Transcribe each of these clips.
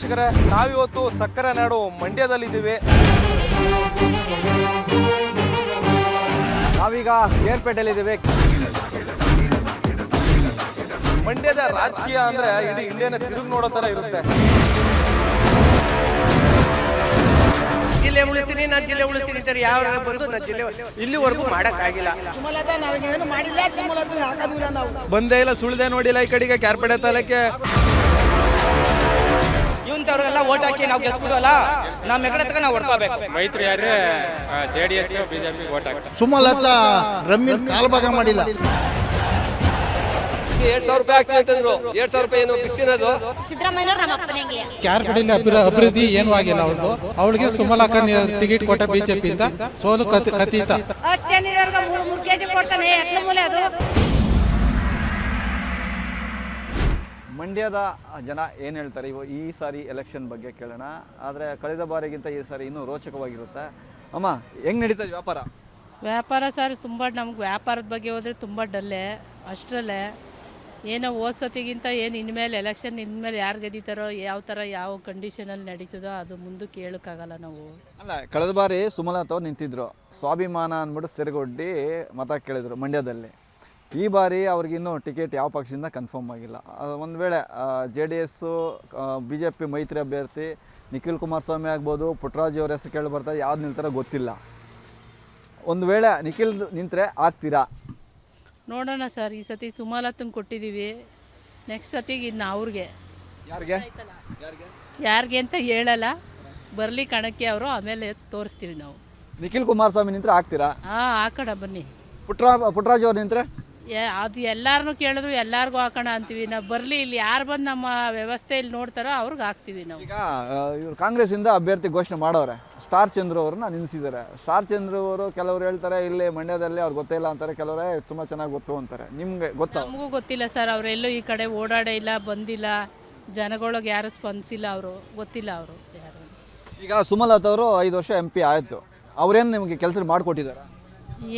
ವೀಕ್ಷಕರೇ, ನಾವಿವತ್ತು ಸಕ್ಕರೆ ನಾಡು ಮಂಡ್ಯದಲ್ಲಿದ್ದೀವಿ. ನಾವೀಗ ಕೇರ್ಪೇಟೆಯಲ್ಲಿದ್ದೀವಿ. ಮಂಡ್ಯದ ರಾಜಕೀಯ ಅಂದ್ರೆ ಇಡೀ ಇಂಡಿಯಾನ ತಿರುಗಿ ನೋಡೋ ತರ ಇರುತ್ತೆ. ಜಿಲ್ಲೆ ಉಳಿಸ್ತೀನಿ, ನಾನು ಜಿಲ್ಲೆ ಉಳಿಸ್ತೀನಿ ಅಂತಾರೆ. ಯಾವ ಬಂದು ನಾನು ಜಿಲ್ಲೆ ಇಲ್ಲಿವರೆಗೂ ಮಾಡೋಕ್ಕಾಗಿಲ್ಲ. ಸುಮಲತಾ ನಾವೇನು ಮಾಡಿಲ್ಲ, ಸುಮಲತಾ ಹಾಕೋದಿಲ್ಲ. ನಾವು ಬಂದೇ ಇಲ್ಲ, ಸುಳ್ದೆ ನೋಡಿಲ್ಲ ಈ ಕಡೆಗೆ ಕ್ಯಾರ್ಪೇಟೆ ತಾಲೂಕೆ. ಇವಂತವ್ರಿಗೆಲ್ಲ ಓಟ್ ಹಾಕಿ ನಾವು ಗೆಲ್ಸ್ಬಿಡೋಲ್ಲ, ನಮ್ಮ ಎಕಡೆ ತಗ ನಾವು ಹೊಡ್ಕೋಬೇಕು. ಮೈತ್ರಿ ಆದ್ರೆ JDS ಬಿಜೆಪಿ ಓಟ್ ಹಾಕ್ತಾರೆ. ಸುಮಲತಾ ರಮ್ಮಿಲ್ ಕಾಲ್ಭಾಗ ಮಾಡಿಲ್ಲ. 2,000 ರೂಪಾಯಿ ಆಗ್ತೀವಿ ಅಂತಂದ್ರು. 2,000 ರೂಪಾಯಿ ಏನು ಫಿಕ್ಸ್ ಇರೋದು? ಸಿದ್ದರಾಮಯ್ಯನವ್ರು ನಮ್ಮ ಅಪ್ಪನಿಗೆ ಕ್ಯಾರ್ಪೇಟೆಯಲ್ಲಿ ಅಭಿವೃದ್ಧಿ ಏನೂ ಆಗಿಲ್ಲ. ಅವ್ರದ್ದು ಅವಳಿಗೆ ಸುಮಲಕ್ಕ ಟಿಕೆಟ್ ಕೊಟ್ಟ ಬಿಜೆಪಿ ಇಂದ ಸೋಲು ಕಥಿತ. 3 ಕೆಜಿ ಕೊಡ್ತಾನೆ, ಎಟ್ಲ ಮೂಲೆ ಅದು. ಮಂಡ್ಯದ ಜನ ಏನು ಹೇಳ್ತಾರೆ ಈ ಸಾರಿ ಎಲೆಕ್ಷನ್ ಬಗ್ಗೆ ಕೇಳೋಣ. ಆದರೆ ಕಳೆದ ಬಾರಿಗಿಂತ ಈ ಸಾರಿ ಇನ್ನೂ ರೋಚಕವಾಗಿರುತ್ತೆ. ಅಮ್ಮ, ಹೆಂಗೆ ನಡೀತದೆ ವ್ಯಾಪಾರ ಸರ್? ತುಂಬ ನಮ್ಗೆ ವ್ಯಾಪಾರದ ಬಗ್ಗೆ ಹೋದರೆ ತುಂಬ ಡಲ್ಲೇ. ಅಷ್ಟರಲ್ಲೇ ಏನೋ ಓದ್ಸತಿಗಿಂತ ಏನು ಇನ್ಮೇಲೆ ಎಲೆಕ್ಷನ್ ಇನ್ಮೇಲೆ ಯಾರು ಗೆದ್ದೀತಾರೋ, ಯಾವ ಥರ ಯಾವ ಕಂಡೀಷನಲ್ಲಿ ನಡೀತದೋ ಅದು ಮುಂದಕ್ಕೆ ಹೇಳೋಕ್ಕಾಗಲ್ಲ ನಾವು. ಅಲ್ಲ, ಕಳೆದ ಬಾರಿ ಸುಮಲತಾ ಅವ್ರು ನಿಂತಿದ್ರು, ಸ್ವಾಭಿಮಾನ ಅಂದ್ಬಿಟ್ಟು ಸೆರಗೊಡ್ಡಿ ಮತ ಕೇಳಿದ್ರು ಮಂಡ್ಯದಲ್ಲಿ. ಈ ಬಾರಿ ಅವ್ರಿಗಿನ್ನೂ ಟಿಕೆಟ್ ಯಾವ ಪಕ್ಷದಿಂದ ಕನ್ಫರ್ಮ್ ಆಗಿಲ್ಲ. ಒಂದು ವೇಳೆ JDS BJP ಮೈತ್ರಿ ಅಭ್ಯರ್ಥಿ ನಿಖಿಲ್ ಕುಮಾರಸ್ವಾಮಿ ಆಗ್ಬೋದು, ಪುಟ್ಟರಾಜು ಅವ್ರ ಹೆಸರು ಕೇಳಿ ಬರ್ತಾರೆ, ಯಾವ್ದು ನಿಲ್ತಾರೋ ಗೊತ್ತಿಲ್ಲ. ಒಂದು ವೇಳೆ ನಿಖಿಲ್ ನಿಂತರೆ ಆಗ್ತೀರಾ? ನೋಡೋಣ ಸರ್, ಈ ಸತಿ ಸುಮಲತಂಗೆ ಕೊಟ್ಟಿದ್ದೀವಿ, ನೆಕ್ಸ್ಟ್ ಸತಿಗೆ ಇನ್ನು ಅವ್ರಿಗೆ ಯಾರಿಗೆ ಅಂತ ಹೇಳಲ್ಲ. ಬರಲಿ ಕಣಕ್ಕೆ ಅವರು, ಆಮೇಲೆ ತೋರಿಸ್ತೀವಿ ನಾವು. ನಿಖಿಲ್ ಕುಮಾರಸ್ವಾಮಿ ನಿಂತರೆ ಆಗ್ತೀರಾ? ಹಾಕೋಣ ಬನ್ನಿ. ಪುಟ್ಟರಾಜು ಅವ್ರು ನಿಂತರೆ ಅದು ಎಲ್ಲಾರನ್ನೂ ಕೇಳಿದ್ರು ಎಲ್ಲರಿಗೂ ಹಾಕೋಣ ಅಂತೀವಿ ನಾವು. ಬರಲಿ, ಇಲ್ಲಿ ಯಾರು ಬಂದು ನಮ್ಮ ವ್ಯವಸ್ಥೆಯಲ್ಲಿ ನೋಡ್ತಾರೋ ಅವ್ರಿಗೆ ಹಾಕ್ತೀವಿ ನಾವು. ಈಗ ಇವರು ಕಾಂಗ್ರೆಸ್ಸಿಂದ ಅಭ್ಯರ್ಥಿ ಘೋಷಣೆ ಮಾಡೋರೆ, ಸ್ಟಾರ್ ಚಂದ್ರು ಅವ್ರನ್ನ ನಿಲ್ಲಿಸಿದ್ದಾರೆ. ಸ್ಟಾರ್ ಚಂದ್ರು ಅವರು ಕೆಲವರು ಹೇಳ್ತಾರೆ ಇಲ್ಲಿ ಮಂಡ್ಯದಲ್ಲಿ ಅವ್ರು ಗೊತ್ತೇ ಇಲ್ಲ ಅಂತಾರೆ, ಕೆಲವರೇ ತುಂಬ ಚೆನ್ನಾಗಿ ಗೊತ್ತು ಅಂತಾರೆ. ನಿಮಗೆ ಗೊತ್ತಾ? ನಮಗೂ ಗೊತ್ತಿಲ್ಲ ಸರ್, ಅವರೆಲ್ಲೂ ಈ ಕಡೆ ಓಡಾಡೇ ಇಲ್ಲ, ಬಂದಿಲ್ಲ, ಜನಗಳಿಗೆ ಯಾರು ಸ್ಪಂದಿಸಿಲ್ಲ, ಅವರು ಗೊತ್ತಿಲ್ಲ ಅವರು ಯಾರು. ಈಗ ಸುಮಲತಾ ಅವರು 5 ವರ್ಷ MP ಆಯಿತು, ಅವ್ರೇನು ನಿಮಗೆ ಕೆಲಸ ಮಾಡಿಕೊಟ್ಟಿದ್ದಾರೆ?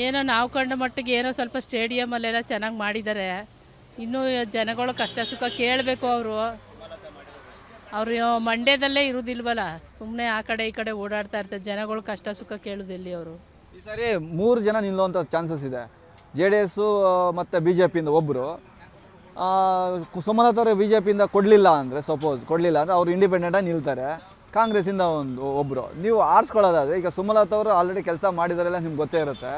ಏನೋ ನಾವು ಕಂಡ ಮಟ್ಟಿಗೆ ಏನೋ ಸ್ವಲ್ಪ ಸ್ಟೇಡಿಯಮಲ್ಲೆಲ್ಲ ಚೆನ್ನಾಗಿ ಮಾಡಿದ್ದಾರೆ. ಇನ್ನೂ ಜನಗಳು ಕಷ್ಟ ಸುಖ ಕೇಳಬೇಕು. ಅವರು ಮಂಡ್ಯದಲ್ಲೇ ಇರೋದಿಲ್ವಲ್ಲ, ಸುಮ್ಮನೆ ಆ ಕಡೆ ಈ ಕಡೆ ಓಡಾಡ್ತಾ ಇರ್ತಾರೆ. ಜನಗಳು ಕಷ್ಟ ಸುಖ ಕೇಳೋದಿಲ್ಲಿ ಅವರು. ಈ ಸಾರಿ 3 ಜನ ನಿಲ್ಲುವಂಥ ಚಾನ್ಸಸ್ ಇದೆ. JDS ಮತ್ತು BJPಯಿಂದ ಒಬ್ಬರು. ಸುಮಲತಾ ಅವರು BJPಯಿಂದ ಕೊಡಲಿಲ್ಲ ಅಂದರೆ, ಸಪೋಸ್ ಕೊಡಲಿಲ್ಲ ಅಂದರೆ ಅವರು ಇಂಡಿಪೆಂಡೆಂಟಾಗಿ ನಿಲ್ತಾರೆ. ಕಾಂಗ್ರೆಸ್ಸಿಂದ ಒಬ್ಬರು. ನೀವು ಆರಿಸ್ಕೊಳ್ಳೋದಾದರೆ, ಈಗ ಸುಮಲತಾ ಅವರು ಆಲ್ರೆಡಿ ಕೆಲಸ ಮಾಡಿದಾರೆಲ್ಲ ನಿಮ್ಗೆ ಗೊತ್ತೇ ಇರುತ್ತೆ.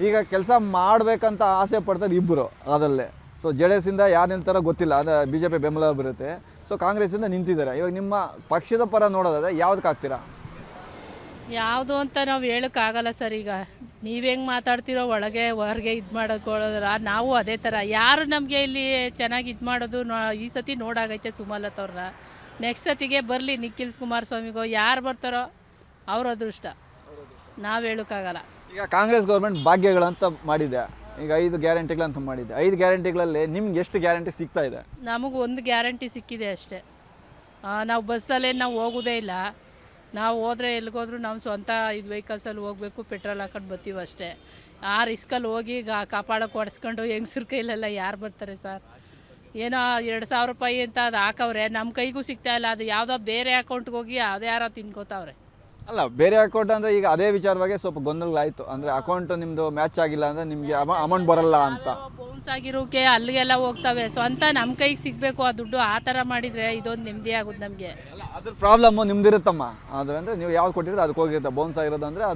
ಈಗ ಕೆಲಸ ಮಾಡಬೇಕಂತ ಆಸೆ ಪಡ್ತಾರೆ ಇಬ್ಬರು ಅದರಲ್ಲೇ. ಸೊ JDSಯಿಂದ ಯಾರು ನಿಲ್ತಾರೋ ಗೊತ್ತಿಲ್ಲ, ಅಂದರೆ BJP ಬೆಂಬಲ ಬರುತ್ತೆ. ಸೊ ಕಾಂಗ್ರೆಸ್ಸಿಂದ ನಿಂತಿದ್ದಾರೆ. ಇವಾಗ ನಿಮ್ಮ ಪಕ್ಷದ ಪರ ನೋಡೋದಾದರೆ ಯಾವುದಕ್ಕೆ ಆಗ್ತೀರಾ? ಯಾವುದು ಅಂತ ನಾವು ಹೇಳೋಕ್ಕಾಗಲ್ಲ ಸರ್. ಈಗ ನೀವು ಹೆಂಗೆ ಮಾತಾಡ್ತಿರೋ ಒಳಗೆ ಹೊರಗೆ ಇದು ಮಾಡೋಕ್ಕೋದ್ರ, ನಾವು ಅದೇ ಥರ. ಯಾರು ನಮಗೆ ಇಲ್ಲಿ ಚೆನ್ನಾಗಿ ಇದು ಮಾಡೋದು ಈ ಸತಿ ನೋಡಾಗೈತೆ ಸುಮಲತಾ ಅವ್ರನ್ನ. ನೆಕ್ಸ್ಟ್ ಸತಿಗೆ ಬರಲಿ, ನಿಖಿಲ್ ಕುಮಾರಸ್ವಾಮಿಗೋ ಯಾರು ಬರ್ತಾರೋ ಅವ್ರ ಅದೃಷ್ಟ, ನಾವು ಹೇಳೋಕ್ಕಾಗಲ್ಲ. ಈಗ ಕಾಂಗ್ರೆಸ್ ಗೌರ್ಮೆಂಟ್ ಭಾಗ್ಯಗಳಂತ ಮಾಡಿದೆ, ಈಗ 5 ಗ್ಯಾರಂಟಿಗಳಂತ ಮಾಡಿದೆ. 5 ಗ್ಯಾರಂಟಿಗಳಲ್ಲಿ ನಿಮ್ಗೆ ಎಷ್ಟು ಗ್ಯಾರಂಟಿ ಸಿಗ್ತಾ ಇದೆ? ನಮಗೆ 1 ಗ್ಯಾರಂಟಿ ಸಿಕ್ಕಿದೆ ಅಷ್ಟೇ. ನಾವು ಬಸ್ಸಲ್ಲೇ ನಾವು ಹೋಗೋದೇ ಇಲ್ಲ. ನಾವು ಹೋದರೆ ಎಲ್ಲಿಗೋದ್ರೂ ನಾವು ಸ್ವಂತ ಇದು ವೆಹಿಕಲ್ಸಲ್ಲಿ ಹೋಗಬೇಕು, ಪೆಟ್ರೋಲ್ ಹಾಕೊಂಡು ಬರ್ತೀವಿ ಅಷ್ಟೇ. ಆ ರಿಸ್ಕಲ್ಲಿ ಹೋಗಿ ಕಾಪಾಡೋಕೆ ಹೊಡೆಸ್ಕೊಂಡು ಹೆಂಗಸ್ರ ಕೈಲೆಲ್ಲ ಯಾರು ಬರ್ತಾರೆ ಸರ್? ಏನೋ 2,000 ರೂಪಾಯಿ ಅಂತ ಅದು ಹಾಕವ್ರೆ, ನಮ್ಮ ಕೈಗೂ ಸಿಗ್ತಾ ಇಲ್ಲ. ಅದು ಯಾವುದೋ ಬೇರೆ ಅಕೌಂಟ್ಗೆ ಹೋಗಿ ಅದು ಯಾರೋ ತಿನ್ಕೋತಾವ್ರೆ. ಅಲ್ಲ, ಬೇರೆ ಅಕೌಂಟ್ ಅಂದರೆ ಈಗ ಅದೇ ವಿಚಾರವಾಗಿ ಸ್ವಲ್ಪ ಗೊಂದಲಗಳಾಯಿತು. ಅಂದರೆ ಅಕೌಂಟ್ ನಿಮ್ಮದು ಮ್ಯಾಚ್ ಆಗಿಲ್ಲ ಅಂದರೆ ನಿಮಗೆ ಅಮೌಂಟ್ ಬರಲ್ಲ ಅಂತ. ಬೌನ್ಸ್ ಆಗಿರೋಕೆ ಅಲ್ಲಿಗೆಲ್ಲ ಹೋಗ್ತವೆ. ಸ್ವಂತ ನಮ್ಮ ಕೈಗೆ ಸಿಗಬೇಕು ಆ ದುಡ್ಡು. ಆ ಥರ ಮಾಡಿದರೆ ಇದೊಂದು ನೆಮ್ಮದಿ ಆಗೋದು ನಮಗೆ. ಅಲ್ಲ, ಅದ್ರ ಪ್ರಾಬ್ಲಮ್ಮು ನಿಮ್ದಿರುತ್ತಮ್ಮ. ಆದರೆ ಅಂದರೆ ನೀವು ಯಾವ್ದು ಕೊಟ್ಟಿರೋದು ಅದಕ್ಕೆ ಹೋಗಿರುತ್ತೆ. ಬೌನ್ಸ್ ಆಗಿರೋದು ಅಂದರೆ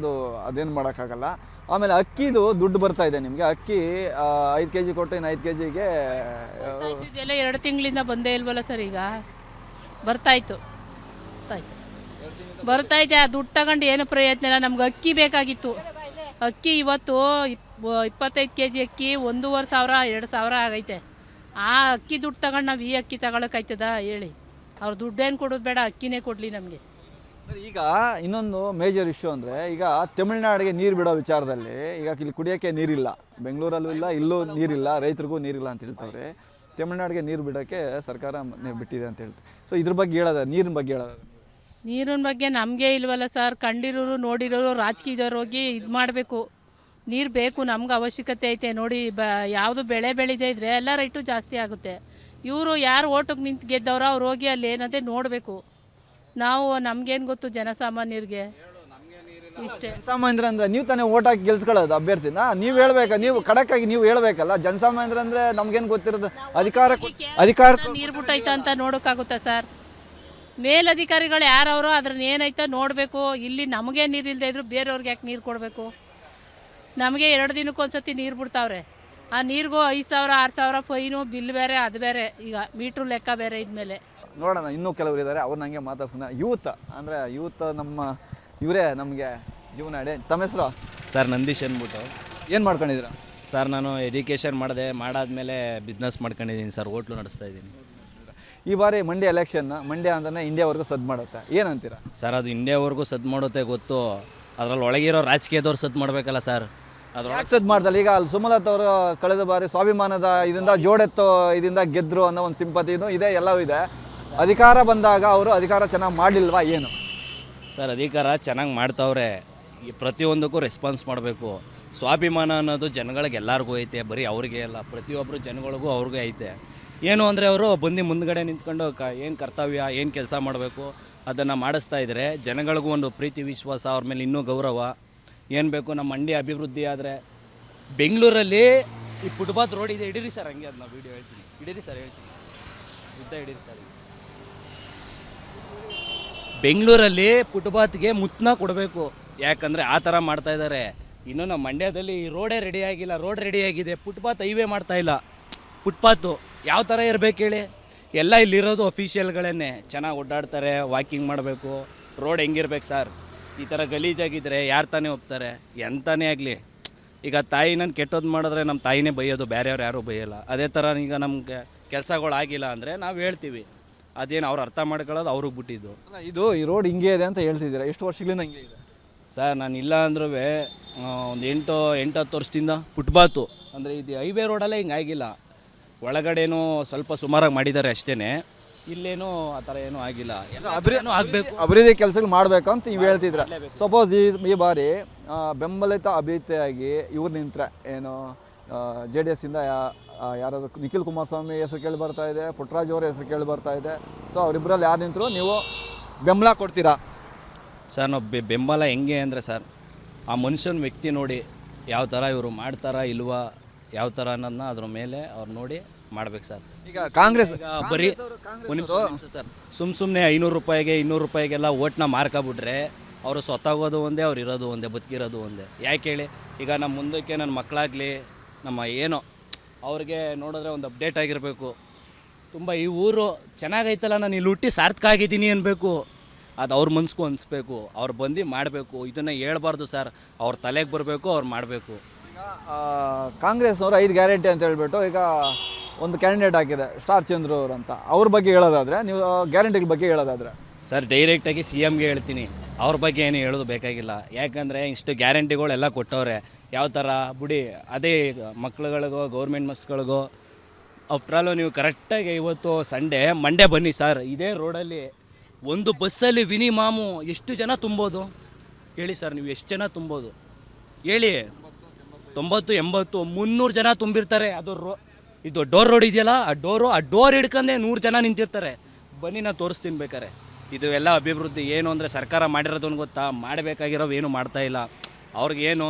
ಅದೇನು ಮಾಡೋಕ್ಕಾಗಲ್ಲ. ಆಮೇಲೆ ಅಕ್ಕಿದು ದುಡ್ಡು ಬರ್ತಾ ಇದೆ ನಿಮಗೆ. ಅಕ್ಕಿ 5 kg ಕೊಟ್ಟು ಇನ್ನು 5 kgಗೆ ಇದೆಲ್ಲ 2 ತಿಂಗಳಿಂದ ಬಂದೇ ಇಲ್ವಲ್ಲ ಸರ್? ಈಗ ಬರ್ತಾಯಿತ್ತು. ಆ ದುಡ್ಡು ತಗೊಂಡು ಏನು ಪ್ರಯತ್ನ ಇಲ್ಲ. ನಮ್ಗೆ ಅಕ್ಕಿ ಬೇಕಾಗಿತ್ತು. ಅಕ್ಕಿ ಇವತ್ತು 25 kg ಅಕ್ಕಿ 1,500 2,000 ಆಗೈತೆ. ಆ ಅಕ್ಕಿ ದುಡ್ಡು ತಗೊಂಡು ನಾವು ಈ ಅಕ್ಕಿ ತಗೊಳಕ್ಕಾಯ್ತದ ಹೇಳಿ? ಅವ್ರು ದುಡ್ಡೇನು ಕೊಡೋದು ಬೇಡ, ಅಕ್ಕಿನೇ ಕೊಡಲಿ ನಮಗೆ. ಈಗ ಇನ್ನೊಂದು ಮೇಜರ್ ಇಶ್ಯೂ ಅಂದರೆ, ಈಗ ತಮಿಳ್ನಾಡಿಗೆ ನೀರು ಬಿಡೋ ವಿಚಾರದಲ್ಲಿ ಈಗ ಇಲ್ಲಿ ಕುಡಿಯೋಕ್ಕೆ ನೀರಿಲ್ಲ, ಬೆಂಗಳೂರಲ್ಲೂ ಇಲ್ಲ, ಇಲ್ಲೂ ನೀರಿಲ್ಲ, ರೈತರಿಗೂ ನೀರಿಲ್ಲ ಅಂತ ಹೇಳ್ತವ್ರೆ. ತಮಿಳ್ನಾಡಿಗೆ ನೀರು ಬಿಡೋಕ್ಕೆ ಸರ್ಕಾರ ಬಿಟ್ಟಿದೆ ಅಂತ ಹೇಳ್ತಾರೆ. ಸೊ ಇದ್ರ ಬಗ್ಗೆ ಹೇಳೋದ, ನೀರಿನ ಬಗ್ಗೆ ಹೇಳೋದ? ನೀರಿನ ಬಗ್ಗೆ ನಮಗೆ ಇಲ್ವಲ್ಲ ಸರ್. ಕಂಡಿರೋರು ನೋಡಿರೋರು ರಾಜಕೀಯದವ್ರು ಹೋಗಿ ಇದು ಮಾಡಬೇಕು. ನೀರು ಬೇಕು, ನಮ್ಗೆ ಅವಶ್ಯಕತೆ ಐತೆ. ನೋಡಿ, ಯಾವುದು ಬೆಳೆ ಬೆಳೀದೇ ಇದ್ದರೆ ಎಲ್ಲ ರೇಟು ಜಾಸ್ತಿ ಆಗುತ್ತೆ. ಇವರು ಯಾರು ಓಟಿಗೆ ನಿಂತು ಗೆದ್ದವ್ರು ಅವ್ರು ಹೋಗಿ ಅಲ್ಲಿ ಏನಂತೆ ನೋಡಬೇಕು. ನಾವು ನಮ್ಗೇನು ಗೊತ್ತು ಜನಸಾಮಾನ್ಯರಿಗೆ ಇಷ್ಟೇ. ಜನಸಾಮಾನ್ಯರು ಅಂದ್ರೆ ನೀವು ತಾನೇ ಓಟ್ ಹಾಕಿ ಗೆಲ್ಸ್ಕೊಳ್ಳೋದು ಅಭ್ಯರ್ಥಿನ, ನೀವು ಹೇಳ್ಬೇಕಾ, ನೀವು ಖಡಕ್ಕಾಗಿ ನೀವು ಹೇಳ್ಬೇಕಲ್ಲ. ಜನಸಾಮಾನ್ಯರು ಅಂದ್ರೆ ನಮ್ಗೇನು ಗೊತ್ತಿರೋದು, ಅಧಿಕಾರ ನೀರು ಬಿಟ್ಟೈತ ಅಂತ ನೋಡೋಕ್ಕಾಗುತ್ತಾ ಸರ್? ಮೇಲಧಿಕಾರಿಗಳು ಯಾರವರು ಅದ್ರನ್ನ ಏನೈತ ನೋಡಬೇಕು. ಇಲ್ಲಿ ನಮಗೆ ನೀರು ಇಲ್ಲದೆ ಇದ್ರು ಬೇರೆಯವ್ರಿಗೆ ಯಾಕೆ ನೀರು ಕೊಡಬೇಕು? ನಮಗೆ 2 ದಿನಕ್ಕೊಂದ್ಸತಿ ನೀರು ಬಿಡ್ತಾವ್ರೆ. ಆ ನೀರಿಗೂ 5,000 6,000 ಫೈನು, ಬಿಲ್ ಬೇರೆ, ಅದು ಬೇರೆ, ಈಗ ಮೀಟ್ರು ಲೆಕ್ಕ ಬೇರೆ ಇದ್ಮೇಲೆ. ನೋಡೋಣ, ಇನ್ನೂ ಕೆಲವರು ಇದ್ದಾರೆ, ಅವ್ರು ನನಗೆ ಮಾತಾಡ್ಸೋಣ. ಯೂತ್ ಅಂದರೆ ಯೂತ್ ನಮ್ಮ ಇವರೇ ನಮಗೆ ಜೀವನ ಅಡೆ. ತಮ್ಮ ಹೆಸರು? ಸರ್ ನಂದೀಶ್ ಅಂದ್ಬಿಟ್ಟು. ಏನು ಮಾಡ್ಕೊಂಡಿದ್ದೀರಾ? ಸರ್ ನಾನು ಎಜುಕೇಷನ್ ಮಾಡಾದ್ಮೇಲೆ ಬಿಸ್ನೆಸ್ ಮಾಡ್ಕೊಂಡಿದ್ದೀನಿ ಸರ್, ಹೋಟ್ಲು ನಡೆಸ್ತಾ ಇದ್ದೀನಿ. ಈ ಬಾರಿ ಮಂಡ್ಯ ಎಲೆಕ್ಷನ್, ಮಂಡ್ಯ ಅಂದ್ರೆ ಇಂಡಿಯಾವರೆಗೂ ಸದ್ದು ಮಾಡುತ್ತೆ, ಏನಂತೀರಾ? ಸರ್ ಅದು ಇಂಡಿಯಾವರೆಗೂ ಸದ್ದು ಮಾಡುತ್ತೆ ಗೊತ್ತು, ಅದರಲ್ಲಿ ಒಳಗಿರೋ ರಾಜಕೀಯದವ್ರು ಸದ್ದು ಮಾಡಬೇಕಲ್ಲ ಸರ್. ಯಾಕೆ ಸದ್ದು ಮಾಡ್ದಲ್ಲ? ಈಗ ಅಲ್ಲಿ ಸುಮಲತಾ ಅವರು ಕಳೆದ ಬಾರಿ ಸ್ವಾಭಿಮಾನದ ಇದರಿಂದ ಜೋಡೆತ್ತೋ ಇದರಿಂದ ಗೆದ್ದರು ಅನ್ನೋ ಒಂದು ಸಿಂಪತಿನೂ ಇದೆ, ಎಲ್ಲವೂ ಇದೆ. ಅಧಿಕಾರ ಬಂದಾಗ ಅವರು ಅಧಿಕಾರ ಚೆನ್ನಾಗಿ ಮಾಡಲಿಲ್ವಾ ಏನು? ಸರ್ ಅಧಿಕಾರ ಚೆನ್ನಾಗಿ ಮಾಡ್ತಾವ್ರೆ, ಈ ಪ್ರತಿಯೊಂದಕ್ಕೂ ರೆಸ್ಪಾನ್ಸ್ ಮಾಡಬೇಕು. ಸ್ವಾಭಿಮಾನ ಅನ್ನೋದು ಜನಗಳಿಗೆ ಎಲ್ಲರಿಗೂ ಐತೆ, ಬರೀ ಅವ್ರಿಗೆ ಅಲ್ಲ, ಪ್ರತಿಯೊಬ್ಬರು ಜನಗಳಿಗೂ ಅವ್ರಿಗೂ ಐತೆ. ಏನು ಅಂದರೆ ಅವರು ಬಂದು ಮುಂದ್ಗಡೆ ನಿಂತ್ಕೊಂಡು ಏನು ಕರ್ತವ್ಯ, ಏನು ಕೆಲಸ ಮಾಡಬೇಕು ಅದನ್ನು ಮಾಡಿಸ್ತಾ ಇದ್ದಾರೆ. ಜನಗಳಿಗೂ ಒಂದು ಪ್ರೀತಿ ವಿಶ್ವಾಸ, ಅವ್ರ ಮೇಲೆ ಇನ್ನೂ ಗೌರವ. ಏನು ಬೇಕು ನಮ್ಮ ಮಂಡ್ಯ ಅಭಿವೃದ್ಧಿ ಆದರೆ. ಬೆಂಗಳೂರಲ್ಲಿ ಈ ಫುಟ್ಪಾತ್ ರೋಡ್ ಇದೆ, ಹಿಡೀರಿ ಸರ್, ಹಂಗೆ ಅದನ್ನ ವೀಡಿಯೋ ಹೇಳ್ತೀನಿ, ಹಿಡೀರಿ ಸರ್, ಹೇಳ್ತೀನಿ, ಉದ್ದ ಹಿಡೀರಿ ಸರ್. ಬೆಂಗಳೂರಲ್ಲಿ ಫುಟ್ಪಾತ್ಗೆ ಮುತ್ತನ್ನ ಕೊಡಬೇಕು, ಯಾಕಂದರೆ ಆ ಥರ ಮಾಡ್ತಾಯಿದ್ದಾರೆ. ಇನ್ನು ನಮ್ಮ ಮಂಡ್ಯದಲ್ಲಿ ಈ ರೋಡೇ ರೆಡಿ ಆಗಿಲ್ಲ, ರೋಡ್ ರೆಡಿ ಆಗಿದೆ, ಫುಟ್ಪಾತ್ ಹೈವೇ ಮಾಡ್ತಾಯಿಲ್ಲ. ಫುಟ್ಪಾತು ಯಾವ ಥರ ಇರಬೇಕು ಹೇಳಿ? ಎಲ್ಲ ಇಲ್ಲಿರೋದು ಅಫಿಷಿಯಲ್ಗಳನ್ನೇ, ಚೆನ್ನಾಗಿ ಓಡಾಡ್ತಾರೆ, ವಾಕಿಂಗ್ ಮಾಡಬೇಕು. ರೋಡ್ ಹೆಂಗಿರ್ಬೇಕು ಸರ್? ಈ ಥರ ಗಲೀಜಾಗಿದ್ದರೆ ಯಾರು ತಾನೇ ಒಪ್ತಾರೆ? ಎಂತಾನೇ ಆಗಲಿ, ಈಗ ತಾಯಿನ ಕೆಟ್ಟೋದು ಮಾಡಿದ್ರೆ ನಮ್ಮ ತಾಯಿನೇ ಬೈಯೋದು, ಬೇರೆಯವ್ರು ಯಾರೂ ಬೈಯೋಲ್ಲ. ಅದೇ ಥರ ಈಗ ನಮಗೆ ಕೆಲಸಗಳು ಆಗಿಲ್ಲ ಅಂದರೆ ನಾವು ಹೇಳ್ತೀವಿ, ಅದೇನು ಅವ್ರು ಅರ್ಥ ಮಾಡ್ಕೊಳ್ಳೋದು ಅವ್ರಿಗೆ ಬಿಟ್ಟಿದ್ದು. ಇದು ಈ ರೋಡ್ ಹಿಂಗೆ ಇದೆ ಅಂತ ಹೇಳ್ತಿದ್ದೀರಾ, ಎಷ್ಟು ವರ್ಷಗಳಿಂದ ಹಿಂಗೆ ಇದೆ? ಸರ್ ನಾನು ಇಲ್ಲ ಅಂದ್ರೂ ಒಂದು 8-10 ವರ್ಷದಿಂದ ಫುಟ್ಪಾತು ಅಂದರೆ ಇದು ಹೈವೇ ರೋಡಲ್ಲೇ ಹಿಂಗೆ ಆಗಿಲ್ಲ. ಒಳಗಡೆನೂ ಸ್ವಲ್ಪ ಸುಮಾರಾಗಿ ಮಾಡಿದ್ದಾರೆ ಅಷ್ಟೇ, ಇಲ್ಲೇನೂ ಆ ಥರ ಏನೂ ಆಗಿಲ್ಲ. ಆಗಬೇಕು, ಅಭಿವೃದ್ಧಿ ಕೆಲಸಗಳು ಮಾಡಬೇಕು ಅಂತ ನೀವು ಹೇಳ್ತಿದ್ರ. ಸಪೋಸ್ ಈ ಬಾರಿ ಬೆಂಬಲಿತ ಅಭ್ಯರ್ಥಿಯಾಗಿ ಇವ್ರು ನಿಂತರೆ ಏನು JDS ಇಂದ ಯಾರಾದರೂ ನಿಖಿಲ್ ಕುಮಾರಸ್ವಾಮಿ ಹೆಸರು ಕೇಳಿ ಬರ್ತಾ ಇದೆ, ಪುಟ್ಟರಾಜ್ ಅವರ ಹೆಸರು ಕೇಳಿ ಬರ್ತಾ ಇದೆ. ಸೊ ಅವರಿಬ್ಬರಲ್ಲಿ ಯಾರು ನಿಂತರೂ ನೀವು ಬೆಂಬಲ ಕೊಡ್ತೀರಾ? ಸರ್ ನಾವು ಬೆಂಬಲ ಹೆಂಗೆ ಅಂದರೆ ಸರ್, ಆ ಮನುಷ್ಯನ ವ್ಯಕ್ತಿ ನೋಡಿ ಯಾವ ಥರ ಇವರು ಮಾಡ್ತಾರಾ ಇಲ್ವಾ, ಯಾವ ಥರ ಅನ್ನೋದನ್ನ ಅದ್ರ ಮೇಲೆ ಅವ್ರು ನೋಡಿ ಮಾಡ್ಬೇಕು ಸರ್. ಈಗ ಕಾಂಗ್ರೆಸ್ ಬರೀ ಸರ್ ಸುಮ್ಮನೆ 500 ರೂಪಾಯಿಗೆ 200 ರೂಪಾಯಿಗೆಲ್ಲ ಓಟ್ನ ಮಾರ್ಕೊಬಿಟ್ರೆ ಅವರು ಸೊತ್ತಾಗೋದು ಒಂದೇ, ಅವ್ರು ಇರೋದು ಒಂದೇ, ಬದುಕಿರೋದು ಒಂದೇ. ಯಾಕೆ ಹೇಳಿ? ಈಗ ನಮ್ಮ ಮುಂದಕ್ಕೆ ನನ್ನ ಮಕ್ಕಳಾಗಲಿ ನಮ್ಮ ಏನೋ ಅವ್ರಿಗೆ ನೋಡಿದ್ರೆ ಒಂದು ಅಪ್ಡೇಟ್ ಆಗಿರಬೇಕು. ತುಂಬ ಈ ಊರು ಚೆನ್ನಾಗೈತಲ್ಲ, ನಾನು ಇಲ್ಲಿ ಹುಟ್ಟಿ ಸಾರ್ಥಕ ಆಗಿದ್ದೀನಿ ಅನ್ಬೇಕು, ಅದು ಅವ್ರ ಮನ್ಸಿಗೂ ಅನಿಸ್ಬೇಕು. ಅವ್ರು ಬಂದು ಮಾಡಬೇಕು, ಇದನ್ನು ಹೇಳ್ಬಾರ್ದು ಸರ್, ಅವ್ರ ತಲೆಗೆ ಬರಬೇಕು, ಅವ್ರು ಮಾಡಬೇಕು. ಕಾಂಗ್ರೆಸ್ನವರು 5 ಗ್ಯಾರಂಟಿ ಅಂತ ಹೇಳ್ಬಿಟ್ಟು ಈಗ ಒಂದು ಕ್ಯಾಂಡಿಡೇಟ್ ಹಾಕಿದೆ, ಸ್ಟಾರ್ ಚಂದ್ರು ಅವರು ಅಂತ. ಅವ್ರ ಬಗ್ಗೆ ಹೇಳೋದಾದರೆ, ನೀವು ಗ್ಯಾರಂಟಿಗಳ ಬಗ್ಗೆ ಹೇಳೋದಾದರೆ ಸರ್ ಡೈರೆಕ್ಟಾಗಿ CMಗೆ ಹೇಳ್ತೀನಿ, ಅವ್ರ ಬಗ್ಗೆ ಏನು ಹೇಳೋದು ಬೇಕಾಗಿಲ್ಲ. ಯಾಕಂದರೆ ಇಷ್ಟು ಗ್ಯಾರಂಟಿಗಳೆಲ್ಲ ಕೊಟ್ಟವ್ರೆ, ಯಾವ ಥರ ಬಿಡಿ. ಅದೇ ಮಕ್ಳುಗಳಿಗೋ ಗೌರ್ಮೆಂಟ್ ಬಸ್ಗಳಿಗೋ ಆಫ್ಟ್ರಾಲು ನೀವು ಕರೆಕ್ಟಾಗಿ ಇವತ್ತು ಸಂಡೇ ಮಂಡೇ ಬನ್ನಿ ಸರ್, ಇದೇ ರೋಡಲ್ಲಿ ಒಂದು ಬಸ್ಸಲ್ಲಿ ಮಿನಿಮಮ್ ಎಷ್ಟು ಜನ ತುಂಬೋದು ಹೇಳಿ ಸರ್? ನೀವು ಎಷ್ಟು ಜನ ತುಂಬೋದು ಹೇಳಿ? 90, 80, 300 ಜನ ತುಂಬಿರ್ತಾರೆ. ಅದು ಇದು ರೋಡ್ ಇದೆಯಲ್ಲ, ಆ ಡೋರ್ ಹಿಡ್ಕೊಂಡೆ 100 ಜನ ನಿಂತಿರ್ತಾರೆ. ಬನ್ನಿ ನಾನು ತೋರಿಸ್ತೀನಿ ಬೇಕಾರೆ. ಇದು ಎಲ್ಲ ಅಭಿವೃದ್ಧಿ ಏನು ಅಂದರೆ ಸರ್ಕಾರ ಮಾಡಿರೋದನ್ನು ಗೊತ್ತಾ? ಮಾಡಬೇಕಾಗಿರೋವು ಏನು ಮಾಡ್ತಾಯಿಲ್ಲ. ಅವ್ರಿಗೇನು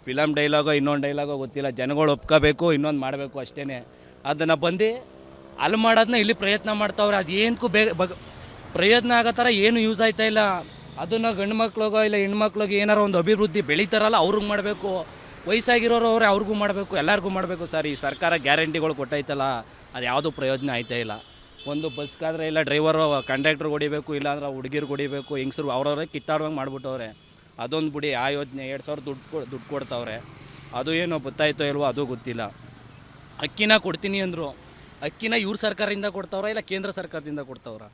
ಫಿಲಮ್ ಡೈಲಾಗೋ ಇನ್ನೊಂದು ಡೈಲಾಗೋ ಗೊತ್ತಿಲ್ಲ, ಜನಗಳು ಒಪ್ಕೋಬೇಕು, ಇನ್ನೊಂದು ಮಾಡಬೇಕು ಅಷ್ಟೇ. ಅದನ್ನು ಬಂದು ಅಲ್ಲಿ ಮಾಡೋದನ್ನ ಇಲ್ಲಿ ಪ್ರಯತ್ನ ಮಾಡ್ತಾವ್ರೆ. ಅದು ಏನಕ್ಕೂ ಪ್ರಯತ್ನ ಆಗೋ ಥರ ಏನು ಯೂಸ್ ಆಯ್ತಾ ಇಲ್ಲ. ಅದನ್ನು ಗಂಡು ಮಕ್ಳಿಗೋ ಇಲ್ಲ ಹೆಣ್ಮಕ್ಳಿಗೆ ಏನಾರು ಒಂದು ಅಭಿವೃದ್ಧಿ ಬೆಳೀತಾರಲ್ಲ ಅವ್ರಿಗೆ ಮಾಡಬೇಕು, ವಯಸ್ಸಾಗಿರೋರು ಅವರೇ ಅವ್ರಿಗೂ ಮಾಡಬೇಕು, ಎಲ್ಲರಿಗೂ ಮಾಡಬೇಕು ಸರ್. ಈ ಸರ್ಕಾರ ಗ್ಯಾರಂಟಿಗಳು ಕೊಟ್ಟೈತಲ್ಲ, ಅದು ಯಾವುದೂ ಪ್ರಯೋಜನ ಆಯ್ತಾ ಇಲ್ಲ. ಒಂದು ಬಸ್ಗಾದರೆ ಇಲ್ಲ ಡ್ರೈವರು ಕಂಡಕ್ಟ್ರಿಗೆ ಹೊಡಿಬೇಕು, ಇಲ್ಲಾಂದ್ರೆ ಹುಡುಗಿರು ಹೊಡಿಬೇಕು, ಹೆಂಗಸರು ಅವ್ರವ್ರೆ ಕಿತ್ತಾಡುವಂಗೆ ಮಾಡಿಬಿಟ್ಟವ್ರೆ. ಅದೊಂದು ಬಿಡಿ, ಆ ಯೋಜನೆ 2,000 ದುಡ್ಡು ಕೊಡ್ತಾವ್ರೆ. ಅದು ಏನು ಗೊತ್ತಾಯ್ತೋ ಇಲ್ವೋ ಅದು ಗೊತ್ತಿಲ್ಲ. ಅಕ್ಕಿನ ಕೊಡ್ತೀನಿ ಅಂದರು, ಅಕ್ಕಿನ ಇವ್ರ ಸರ್ಕಾರದಿಂದ ಕೊಡ್ತಾವ್ರ ಇಲ್ಲ ಕೇಂದ್ರ ಸರ್ಕಾರದಿಂದ ಕೊಡ್ತಾವ್ರ?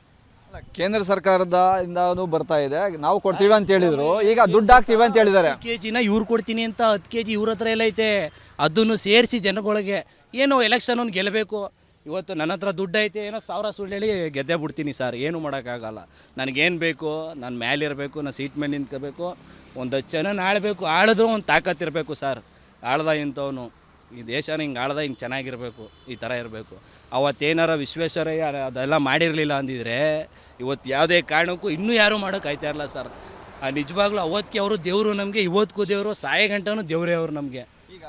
ಕೇಂದ್ರ ಸರ್ಕಾರದಿಂದನೂ ಬರ್ತಾ ಇದೆ, ನಾವು ಕೊಡ್ತೀವಿ ಅಂತ ಹೇಳಿದ್ರು, ಈಗ ದುಡ್ಡು ಹಾಕ್ತೀವಿ ಅಂತ ಹೇಳಿದ್ದಾರೆ. KGನ ಇವ್ರು ಕೊಡ್ತೀನಿ ಅಂತ 10 kg ಇವ್ರ ಹತ್ರ ಎಲ್ಲ ಐತೆ, ಅದನ್ನು ಸೇರಿಸಿ ಜನಗಳಿಗೆ ಏನು ಎಲೆಕ್ಷನ್ ಗೆಲ್ಲಬೇಕು. ಇವತ್ತು ನನ್ನ ಹತ್ರ ದುಡ್ಡು ಐತೆ, ಏನೋ 1000 ಸುಳ್ಳು ಹೇಳಿ ಗೆದ್ದೇ ಬಿಡ್ತೀನಿ ಸರ್, ಏನು ಮಾಡೋಕ್ಕಾಗಲ್ಲ. ನನಗೇನು ಬೇಕು, ನಾನು ಮೇಲಿರಬೇಕು, ನಾನು ಸೀಟ್ ಮೇಲೆ ನಿಂತ್ಕೋಬೇಕು, ಒಂದು 10 ಜನ ಆಳಬೇಕು, ಆಳಿದ್ರೂ ಒಂದು ತಾಕತ್ತಿರಬೇಕು ಸರ್. ಆಳ್ದ ಇಂಥವನು ಈ ದೇಶನ ಹಿಂಗೆ ಆಳ್ದ ಹಿಂಗೆ ಚೆನ್ನಾಗಿರಬೇಕು, ಈ ಥರ ಇರಬೇಕು. ಅವತ್ತೇನಾರ ವಿಶ್ವೇಶ್ವರಯ್ಯ ಅದೆಲ್ಲ ಮಾಡಿರಲಿಲ್ಲ ಅಂದಿದ್ರೆ ಇವತ್ತು ಯಾವುದೇ ಕಾರಣಕ್ಕೂ ಇನ್ನೂ ಯಾರೂ ಮಾಡೋಕ್ಕಾಯ್ತಾ ಇರಲ್ಲ ಸರ್. ನಿಜವಾಗ್ಲೂ ಅವತ್ತಿಗೆ ಅವರು ದೇವರು ನಮಗೆ, ಇವತ್ತಿಗೂ ದೇವರು, ಸಾಯೋ ಗಂಟನೂ ದೇವರೇ ಅವರು ನಮಗೆ. ಈಗ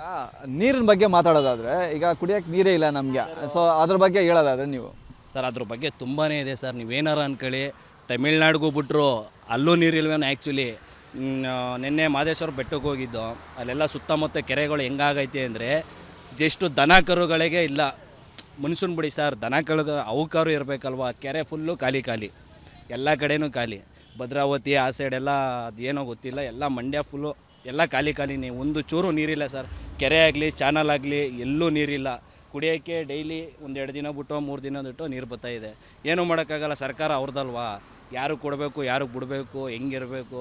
ನೀರಿನ ಬಗ್ಗೆ ಮಾತಾಡೋದಾದರೆ, ಈಗ ಕುಡಿಯೋಕ್ಕೆ ನೀರೇ ಇಲ್ಲ ನಮಗೆ, ಸೊ ಅದ್ರ ಬಗ್ಗೆ ಹೇಳೋದಾದರೆ ನೀವು ಸರ್ ಅದ್ರ ಬಗ್ಗೆ ತುಂಬಾ ಇದೆ ಸರ್. ನೀವೇನಾರ ಅಂದ್ಕೊಳ್ಳಿ, ತಮಿಳ್ನಾಡಿಗೂ ಬಿಟ್ಟರು ಅಲ್ಲೂ ನೀರಿಲ್ವೇನೋ. ಆ್ಯಕ್ಚುಲಿ ನಿನ್ನೆ ಮಾದೇಶ್ವರ ಬೆಟ್ಟಕ್ಕೆ ಹೋಗಿದ್ದು, ಅಲ್ಲೆಲ್ಲ ಸುತ್ತಮುತ್ತ ಕೆರೆಗಳು ಹೆಂಗಾಗೈತೆ ಅಂದರೆ ಜಸ್ಟ್ ದನ ಕರುಗಳಿಗೆ ಇಲ್ಲ, ಮನುಷ್ಯನ ಬಿಡಿ ಸರ್, ದನ ಕರು ಅವಕಾರು ಇರಬೇಕಲ್ವ, ಕೆರೆ ಫುಲ್ಲು ಖಾಲಿ, ಎಲ್ಲ ಕಡೆನೂ ಖಾಲಿ. ಭದ್ರಾವತಿ ಆ ಸೈಡೆಲ್ಲ ಅದೇನೋ ಗೊತ್ತಿಲ್ಲ, ಎಲ್ಲ ಮಂಡ್ಯ ಫುಲ್ಲು ಎಲ್ಲ ಖಾಲಿನೇ. ಒಂದು ಚೂರು ನೀರಿಲ್ಲ ಸರ್. ಕೆರೆ ಆಗಲಿ, ಚಾನಲ್ ಆಗಲಿ, ಎಲ್ಲೂ ನೀರಿಲ್ಲ. ಕುಡಿಯೋಕ್ಕೆ ಡೈಲಿ 1-2 ದಿನ ಬಿಟ್ಟು 3 ದಿನ ಬಿಟ್ಟು ನೀರು ಬರ್ತಾಯಿದೆ. ಏನೂ ಮಾಡೋಕ್ಕಾಗಲ್ಲ, ಸರ್ಕಾರ ಅವ್ರದ್ದಲ್ವಾ, ಯಾರು ಕೊಡಬೇಕು, ಯಾರು ಬಿಡಬೇಕು, ಹೆಂಗಿರಬೇಕು.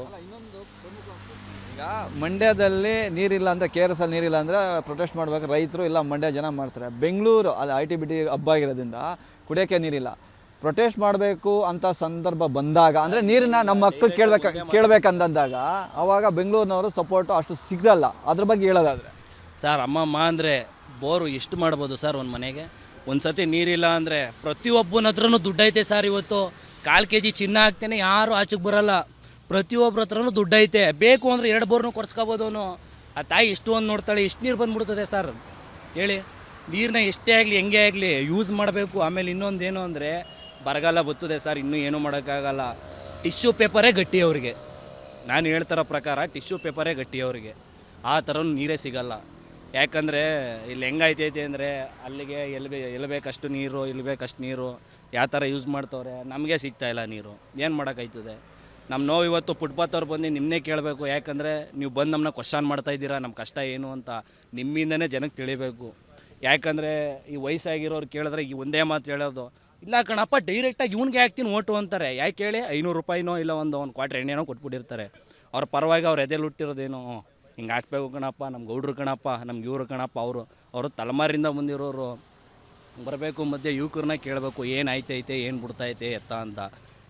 ಈಗ ಮಂಡ್ಯದಲ್ಲಿ ನೀರಿಲ್ಲ ಅಂತ, KRS ಅಲ್ಲಿ ನೀರಿಲ್ಲ ಅಂದರೆ ಪ್ರೊಟೆಸ್ಟ್ ಮಾಡಬೇಕು ರೈತರು, ಇಲ್ಲ ಮಂಡ್ಯ ಜನ ಮಾಡ್ತಾರೆ. ಬೆಂಗಳೂರು ಅಲ್ಲಿ ITBT ಹಬ್ಬ ಆಗಿರೋದ್ರಿಂದ ಕುಡಿಯೋಕ್ಕೆ ನೀರಿಲ್ಲ. ಪ್ರೊಟೆಸ್ಟ್ ಮಾಡಬೇಕು ಅಂತ ಸಂದರ್ಭ ಬಂದಾಗ, ಅಂದರೆ ನೀರನ್ನ ನಮ್ಮ ಹಕ್ಕು ಕೇಳಬೇಕಂದಾಗ ಆವಾಗ ಬೆಂಗಳೂರಿನವರು ಸಪೋರ್ಟು ಅಷ್ಟು ಸಿಗಲ್ಲ. ಅದ್ರ ಬಗ್ಗೆ ಹೇಳೋದಾದರೆ ಸರ್, ಅಮ್ಮಮ್ಮ ಅಂದರೆ ಬೋರು ಎಷ್ಟು ಮಾಡ್ಬೋದು ಸರ್ ಒಂದು ಮನೆಗೆ? ಒಂದು ಸತಿ ನೀರಿಲ್ಲ ಅಂದರೆ ಪ್ರತಿಯೊಬ್ಬನ ಹತ್ರನೂ ದುಡ್ಡೈತೆ ಸರ್. ಇವತ್ತು 1/4 kg ಚಿನ್ನ ಹಾಕ್ತೇನೆ, ಯಾರು ಆಚೆಗೆ ಬರೋಲ್ಲ. ಪ್ರತಿಯೊಬ್ಬರ ಹತ್ರನೂ ದುಡ್ಡೈತೆ. ಬೇಕು ಅಂದರೆ 2 ಬೋರ್ನು ಕೊರ್ಸ್ಕೊಬೋದು ಅವನು. ಆ ತಾಯಿ ಎಷ್ಟು ಒಂದು ನೋಡ್ತಾಳೆ, ಎಷ್ಟು ನೀರು ಬಂದುಬಿಡ್ತದೆ ಸರ್ ಹೇಳಿ. ನೀರನ್ನ ಎಷ್ಟೇ ಆಗಲಿ, ಹೆಂಗೆ ಆಗಲಿ ಯೂಸ್ ಮಾಡಬೇಕು. ಆಮೇಲೆ ಇನ್ನೊಂದೇನು ಅಂದರೆ ಬರಗಾಲ ಬರ್ತದೆ ಸರ್, ಇನ್ನೂ ಏನೂ ಮಾಡೋಕ್ಕಾಗಲ್ಲ. ಟಿಶ್ಯೂ ಪೇಪರೇ ಗಟ್ಟಿ ಅವರಿಗೆ. ನಾನು ಹೇಳ್ತಾರೋ ಪ್ರಕಾರ ಟಿಶ್ಯೂ ಪೇಪರೇ ಗಟ್ಟಿ ಅವರಿಗೆ. ಆ ಥರನೂ ನೀರೇ ಸಿಗಲ್ಲ. ಯಾಕಂದರೆ ಇಲ್ಲಿ ಹೆಂಗಾಯ್ತೈತೆ ಅಂದರೆ ಅಲ್ಲಿಗೆ ಎಲ್ಲಿ ಬೇಕಷ್ಟು ನೀರು, ಇಲ್ಲಿ ಬೇಕಷ್ಟು ನೀರು, ಯಾವ ಥರ ಯೂಸ್ ಮಾಡ್ತವ್ರೆ. ನಮಗೆ ಸಿಗ್ತಾಯಿಲ್ಲ ನೀರು, ಏನು ಮಾಡೋಕ್ಕಾಯ್ತದೆ? ನಮ್ಮ ನೋವು ಇವತ್ತು ಫುಟ್ಪಾತವ್ರು ಬಂದು ನಿಮ್ಮನ್ನೇ ಕೇಳಬೇಕು. ಯಾಕಂದರೆ ನೀವು ಬಂದು ನಮ್ಮನ್ನ ಕ್ವಶನ್ ಮಾಡ್ತಾಯಿದ್ದೀರಾ, ನಮ್ಮ ಕಷ್ಟ ಏನು ಅಂತ ನಿಮ್ಮಿಂದನೇ ಜನಕ್ಕೆ ತಿಳಿಬೇಕು. ಯಾಕಂದರೆ ಈ ವಯಸ್ಸಾಗಿರೋರು ಕೇಳಿದ್ರೆ ಈ ಒಂದೇ ಮಾತು ಹೇಳೋದು, ಇಲ್ಲ ಕಣಪ್ಪ ಡೈರೆಕ್ಟಾಗಿ ಇವ್ನಿಗೆ ಹಾಕ್ತೀನಿ ಓಟು ಅಂತಾರೆ. ಯಾಕೆ ಹೇಳಿ? 500 ರೂಪಾಯಿನೋ ಇಲ್ಲ ಒಂದು ಕ್ವಾಟ್ರ್ ಎಣ್ಣೆನೋ ಕೊಟ್ಬಿಟ್ಟಿರ್ತಾರೆ. ಅವ್ರ ಪರವಾಗಿ ಅವ್ರು ಎದೆಲ್ಲಿ ಹುಟ್ಟಿರೋದೇನೋ, ಹಿಂಗೆ ಹಾಕ್ಬೇಕು ಕಣಪ್ಪ, ನಮ್ಮ ಗೌಡ್ರು ಕಣಪ್ಪ, ನಮ್ಗೆ ಇವರು ಕಣಪ್ಪ. ಅವರು ತಲೆಮಾರಿಂದ ಬಂದಿರೋರು ಬರಬೇಕು, ಮಧ್ಯೆ ಯುವಕರನ್ನ ಕೇಳಬೇಕು ಏನು ಆಯ್ತೈತೆ, ಏನು ಬಿಡ್ತೈತೆ ಎತ್ತ ಅಂತ.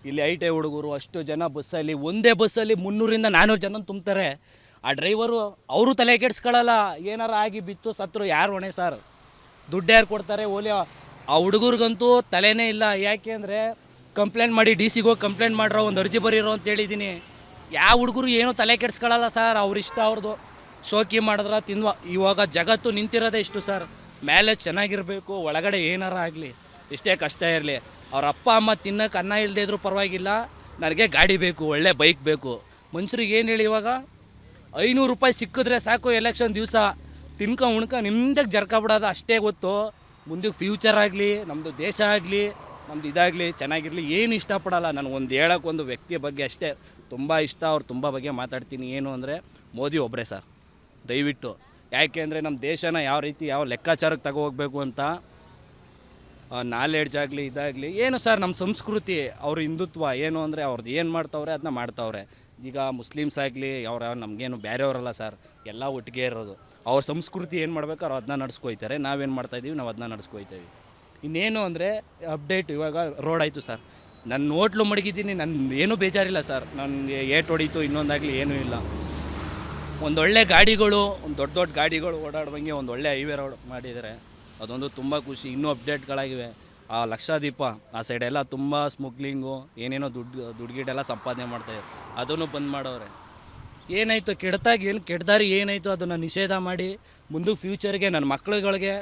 ಇಲ್ಲಿ ಐಟೆ ಹುಡುಗರು ಅಷ್ಟು ಜನ ಬಸ್ಸಲ್ಲಿ, ಒಂದೇ ಬಸ್ಸಲ್ಲಿ 300-400 ಜನ ತುಂಬ್ತಾರೆ. ಆ ಡ್ರೈವರು ಅವರು ತಲೆ ಕೆಡಿಸ್ಕೊಳ್ಳಲ್ಲ. ಏನಾರು ಆಗಿ ಬಿತ್ತು ಸತ್ರು ಯಾರು ಹೊಣೆ ಸರ್? ದುಡ್ಡು ಯಾರು ಕೊಡ್ತಾರೆ? ಓಲಿ ಆ ಹುಡುಗರಿಗಂತೂ ತಲೆನೇ ಇಲ್ಲ. ಯಾಕೆ ಅಂದರೆ ಕಂಪ್ಲೇಂಟ್ ಮಾಡಿ DC ಹೋಗಿ ಕಂಪ್ಲೇಂಟ್ ಮಾಡ್ರೋ, ಒಂದು ಅರ್ಜಿ ಬರೀರೋ ಅಂತ ಹೇಳಿದ್ದೀನಿ. ಯಾವ ಹುಡುಗರು ಏನೂ ತಲೆ ಕೆಡಿಸ್ಕೊಳ್ಳಲ್ಲ ಸರ್. ಅವ್ರಿಷ್ಟ ಅವ್ರದ್ದು ಶೋಕಿ ಮಾಡಿದ್ರೆ ತಿನ್ನುವ. ಇವಾಗ ಜಗತ್ತು ನಿಂತಿರೋದೇ ಇಷ್ಟು ಸರ್. ಮೇಲೆ ಚೆನ್ನಾಗಿರಬೇಕು, ಒಳಗಡೆ ಏನಾರ ಆಗಲಿ, ಎಷ್ಟೇ ಕಷ್ಟ ಇರಲಿ. ಅವ್ರ ಅಪ್ಪ ಅಮ್ಮ ತಿನ್ನೋಕೆ ಅನ್ನ ಇಲ್ಲದೇ ಇದ್ರೂ ಪರವಾಗಿಲ್ಲ, ನನಗೆ ಗಾಡಿ ಬೇಕು, ಒಳ್ಳೆ ಬೈಕ್ ಬೇಕು. ಮನುಷ್ಯರಿಗೆ ಏನು ಹೇಳಿ, ಇವಾಗ 500 ರೂಪಾಯಿ ಸಿಕ್ಕಿದ್ರೆ ಸಾಕು, ಎಲೆಕ್ಷನ್ ದಿವಸ ಉಣ್ಕ ನಿಮ್ದಕ್ಕೆ ಜರ್ಕೊಬಿಡೋದು ಅಷ್ಟೇ ಗೊತ್ತು. ಮುಂದಕ್ಕೆ ಫ್ಯೂಚರ್ ಆಗಲಿ, ನಮ್ಮದು ದೇಶ ಆಗಲಿ, ನಮ್ಮದು ಇದಾಗಲಿ ಚೆನ್ನಾಗಿರಲಿ ಏನು ಇಷ್ಟಪಡಲ್ಲ. ನನಗೊಂದು ಹೇಳೋಕ್ಕೊಂದು ವ್ಯಕ್ತಿಯ ಬಗ್ಗೆ ಅಷ್ಟೇ ತುಂಬ ಇಷ್ಟ. ಅವ್ರು ತುಂಬ ಬಗ್ಗೆ ಮಾತಾಡ್ತೀನಿ. ಏನು ಅಂದರೆ ಮೋದಿ ಒಬ್ಬರೇ ಸರ್, ದಯವಿಟ್ಟು. ಯಾಕೆ ಅಂದರೆ ನಮ್ಮ ದೇಶನ ಯಾವ ರೀತಿ ಯಾವ ಲೆಕ್ಕಾಚಾರಕ್ಕೆ ತಗೋಗ್ಬೇಕು ಅಂತ ನಾಲೆಡ್ಜ್ ಆಗಲಿ ಇದಾಗಲಿ ಏನು ಸರ್. ನಮ್ಮ ಸಂಸ್ಕೃತಿ, ಅವ್ರ ಹಿಂದುತ್ವ ಏನು ಅಂದರೆ ಅವ್ರದ್ದು ಏನು ಮಾಡ್ತಾವ್ರೆ ಅದನ್ನ ಮಾಡ್ತಾವ್ರೆ. ಈಗ ಮುಸ್ಲಿಮ್ಸ್ ಆಗಲಿ ನಮಗೇನು ಬೇರೆಯವರಲ್ಲ ಸರ್, ಎಲ್ಲ ಒಟ್ಟಿಗೆ ಇರೋದು. ಅವ್ರ ಸಂಸ್ಕೃತಿ ಏನು ಮಾಡ್ಬೇಕು ಅವ್ರು ಅದನ್ನ ನಡ್ಸ್ಕೊಯ್ತಾರೆ. ನಾವೇನು ಮಾಡ್ತಾಯಿದ್ದೀವಿ, ನಾವು ಅದನ್ನ ನಡ್ಸ್ಕೊಯ್ತೀವಿ. ಇನ್ನೇನು ಅಂದರೆ ಅಪ್ಡೇಟ್, ಇವಾಗ ರೋಡ್ ಆಯಿತು ಸರ್. ನನ್ನ ಹೋಟ್ಲು ಮಡಗಿದ್ದೀನಿ, ನನ್ನ ಏನೂ ಬೇಜಾರಿಲ್ಲ ಸರ್. ನನಗೆ ಏಟ್ ಹೊಡೀತು ಇನ್ನೊಂದಾಗಲಿ ಏನೂ ಇಲ್ಲ. ಒಂದೊಳ್ಳೆ ಗಾಡಿಗಳು, ಒಂದು ದೊಡ್ಡ ಗಾಡಿಗಳು ಓಡಾಡುವಂಗೆ ಒಂದೊಳ್ಳೆ ಹೈವೇ ರೋಡ್ ಮಾಡಿದ್ದಾರೆ. ಅದೊಂದು ತುಂಬ ಖುಷಿ. ಇನ್ನೂ ಅಪ್ಡೇಟ್ಗಳಾಗಿವೆ. ಆ ಲಕ್ಷಾದೀಪ ಆ ಸೈಡೆಲ್ಲ ತುಂಬ ಸ್ಮಗ್ಲಿಂಗು, ಏನೇನೋ ದುಡ್ಡು ಗಿಡ್ಡೆಲ್ಲ ಸಂಪಾದನೆ ಮಾಡ್ತಾಯಿದ್ರು, ಅದನ್ನು ಬಂದ್ ಮಾಡೋರೆ. ಏನಾಯಿತು ಕೆಡ್ತಾಗ, ಏನು ಕೆಡ್ದಾರಿ ಏನಾಯಿತು ಅದನ್ನು ನಿಷೇಧ ಮಾಡಿ ಮುಂದೆ ಫ್ಯೂಚರ್ಗೆ ನನ್ನ ಮಕ್ಳುಗಳಿಗೆ,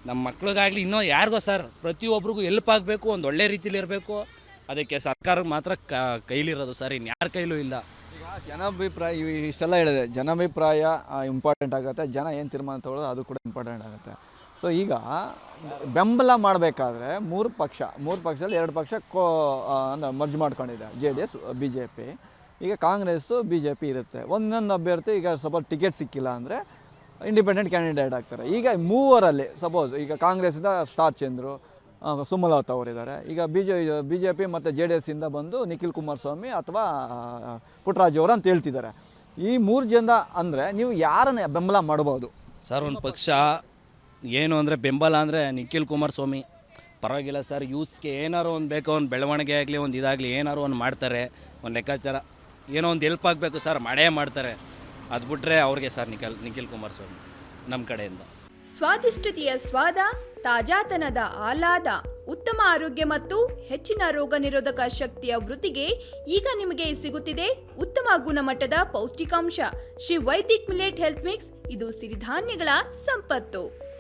ನಮ್ಮ ಮಕ್ಳಿಗಾಗಲಿ ಇನ್ನೂ ಯಾರಿಗೋ ಸರ್, ಪ್ರತಿಯೊಬ್ಬರಿಗೂ ಎಲ್ಪ್ ಆಗಬೇಕು, ಒಂದು ಒಳ್ಳೆ ರೀತಿಲಿ ಇರಬೇಕು. ಅದಕ್ಕೆ ಸರ್ಕಾರ ಮಾತ್ರ ಕೈಲಿರೋದು ಸರ್, ಇನ್ಯಾರ ಕೈಲೂ ಇಲ್ಲ. ಈಗ ಜನಾಭಿಪ್ರಾಯ ಇಷ್ಟೆಲ್ಲ ಹೇಳಿದೆ. ಜನಾಭಿಪ್ರಾಯ ಇಂಪಾರ್ಟೆಂಟ್ ಆಗುತ್ತೆ, ಜನ ಏನು ತೀರ್ಮಾನ ತಗೊಳ್ಳೋದು ಅದು ಕೂಡ ಇಂಪಾರ್ಟೆಂಟ್ ಆಗುತ್ತೆ. ಸೊ ಈಗ ಬೆಂಬಲ ಮಾಡಬೇಕಾದ್ರೆ ಮೂರು ಪಕ್ಷದಲ್ಲಿ 2 ಪಕ್ಷ ಮರ್ಜ್ ಮಾಡ್ಕೊಂಡಿದೆ, JDS BJP. ಈಗ ಕಾಂಗ್ರೆಸ್ಸು BJP ಇರುತ್ತೆ. ಒಂದೊಂದು ಅಭ್ಯರ್ಥಿ ಈಗ ಸಪೋಸ್ ಟಿಕೆಟ್ ಸಿಕ್ಕಿಲ್ಲ ಅಂದರೆ ಇಂಡಿಪೆಂಡೆಂಟ್ ಕ್ಯಾಂಡಿಡೇಟ್ ಆಗ್ತಾರೆ. ಈಗ ಮೂವರಲ್ಲಿ ಸಪೋಸ್ ಈಗ ಕಾಂಗ್ರೆಸ್ಸಿಂದ ಸ್ಟಾರ್ ಚಂದ್ರು, ಸುಮಲತಾ ಅವರಿದ್ದಾರೆ. ಈಗ BJP ಮತ್ತು JDS ಬಂದು ನಿಖಿಲ್ ಕುಮಾರಸ್ವಾಮಿ ಅಥವಾ ಪುಟ್ಟರಾಜು ಅವರು ಅಂತ ಹೇಳ್ತಿದ್ದಾರೆ. ಈ 3 ಜನ ಅಂದರೆ ನೀವು ಯಾರನ್ನ ಬೆಂಬಲ ಮಾಡ್ಬೋದು ಸರ್? ಒಂದು ಪಕ್ಷ ಏನು ಅಂದರೆ ಬೆಂಬಲ ಅಂದರೆ ನಿಖಿಲ್ ಕುಮಾರಸ್ವಾಮಿ ಪರವಾಗಿಲ್ಲ ಸರ್. ಯೂತ್ಸ್ಗೆ ಏನಾರು ಒಂದು ಬೇಕೋ, ಒಂದು ಬೆಳವಣಿಗೆ ಆಗಲಿ, ಒಂದು ಇದಾಗಲಿ, ಏನಾರು ಒಂದು ಮಾಡ್ತಾರೆ. ಒಂದು ಲೆಕ್ಕಾಚಾರ ಏನೋ ಒಂದು ಹೆಲ್ಪ್ ಆಗಬೇಕು ಸರ್, ಮಾಡೇ ಮಾಡ್ತಾರೆ. ಅದು ಬಿಟ್ಟರೆ ಅವ್ರಿಗೆ ಸರ್ ನಿಖಿಲ್ ಕುಮಾರಸ್ವಾಮಿ ನಮ್ಮ ಕಡೆಯಿಂದ. ಸ್ವಾದಿಷ್ಟತೆಯ ಸ್ವಾದ, ತಾಜಾತನದ ಆಹ್ಲಾದ, ಉತ್ತಮ ಆರೋಗ್ಯ ಮತ್ತು ಹೆಚ್ಚಿನ ರೋಗ ನಿರೋಧಕ ಶಕ್ತಿಯ ವೃದ್ಧಿಗೆ ಈಗ ನಿಮಗೆ ಸಿಗುತ್ತಿದೆ ಉತ್ತಮ ಗುಣಮಟ್ಟದ ಪೌಷ್ಟಿಕಾಂಶ. Shri Vaidik millet health mix, ಇದು ಸಿರಿಧಾನ್ಯಗಳ ಸಂಪತ್ತು.